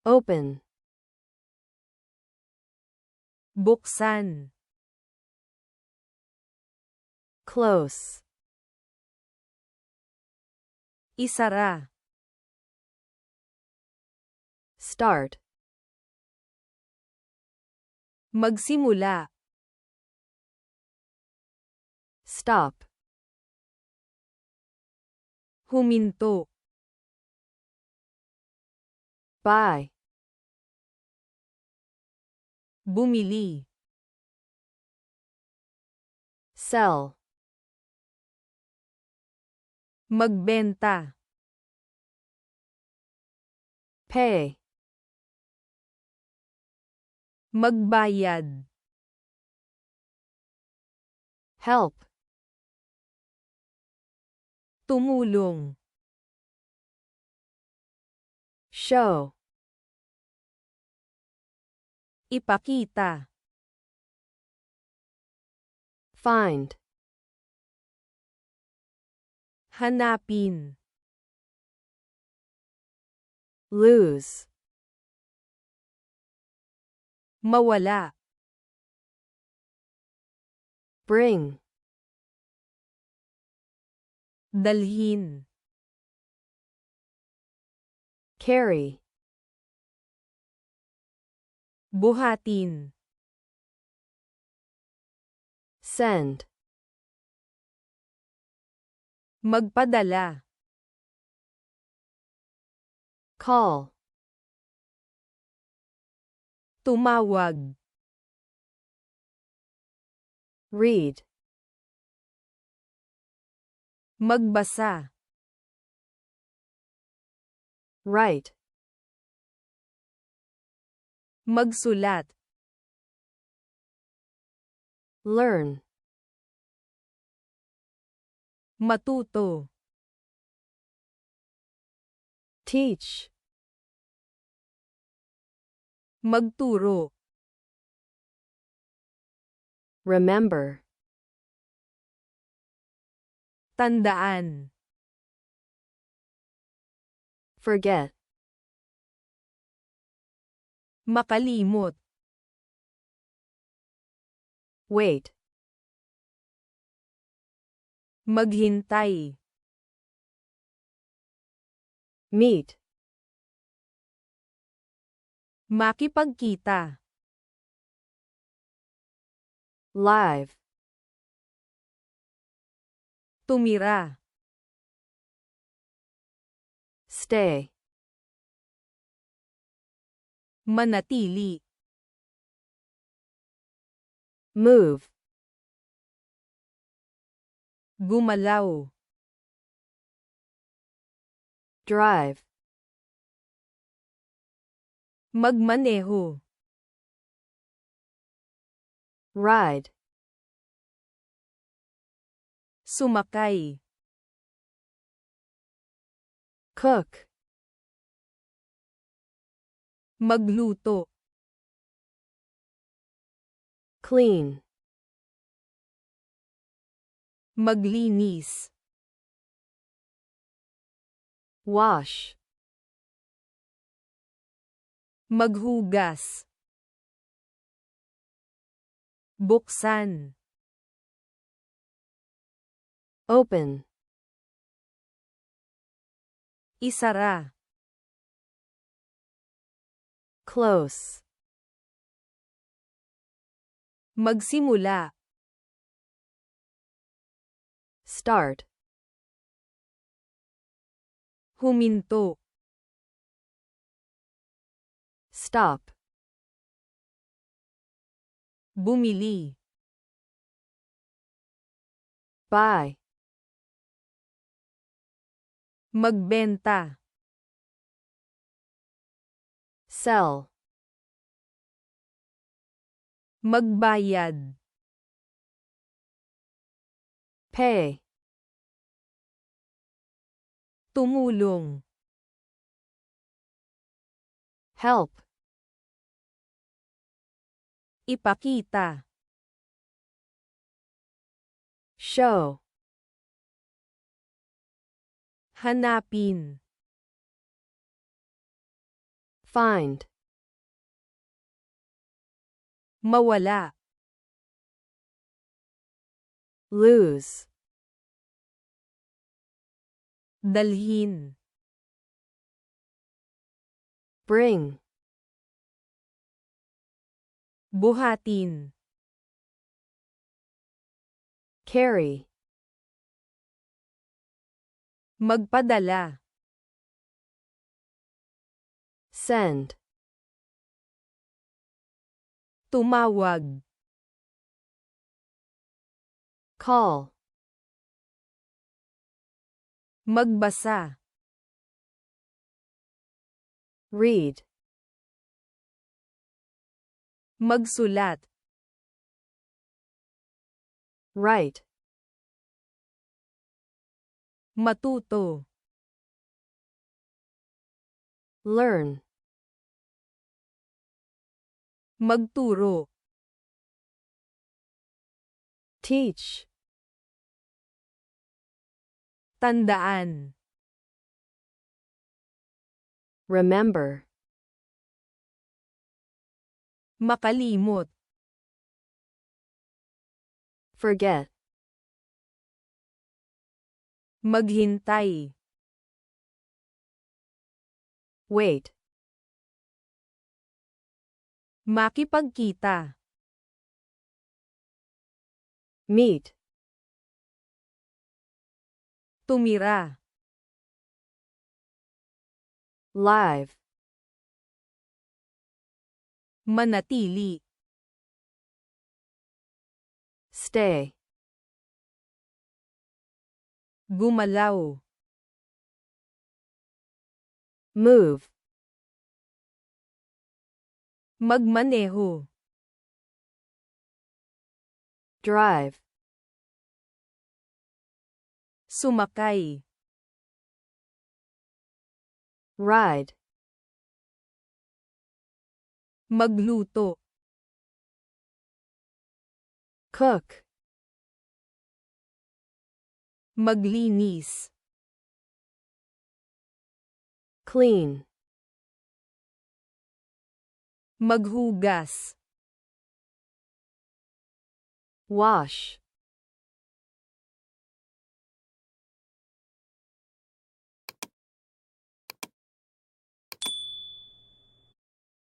Open. Buksan. Close. Isara. Start. Magsimula. Stop. Huminto. Buy. Bumili. Sell. Magbenta. Pay. Magbayad. Help. Tumulong. Show. Ipakita. Find. Hanapin. Lose. Mawala. Bring. Dalhin. Carry. Buhatin. Send. Magpadala. Call. Tumawag. Read. Magbasa. Write. Magsulat. Learn. Matuto. Teach. Magturo. Remember. Tandaan. Forget. Makalimot. Wait. Maghintay. Meet. Makipagkita. Live. Tumira. Stay. Manatili. Move. Gumalaw. Drive. Magmaneho. Ride. Sumakay. Cook. Magluto. Clean. Maglinis. Wash. Maghugas. Buksan. Open. Isara. Close. Magsimula. Start. Huminto. Stop. Bumili. Buy. Magbenta. Sell. Magbayad. Pay. Tumulong. Help. Ipakita. Show. Hanapin. find, mawala, lose, dalhin, bring, buhatin, carry, magpadala, send, tumawag, call, magbasa, read, magsulat, write, matuto, learn, magturo, teach, tandaan, remember, makalimot, forget, maghintay, wait, makipagkita, meet, tumira, live, manatili, stay, gumalaw, move, magmaneho, drive, sumakay, ride, magluto, cook, maglinis, clean, maghugas, wash,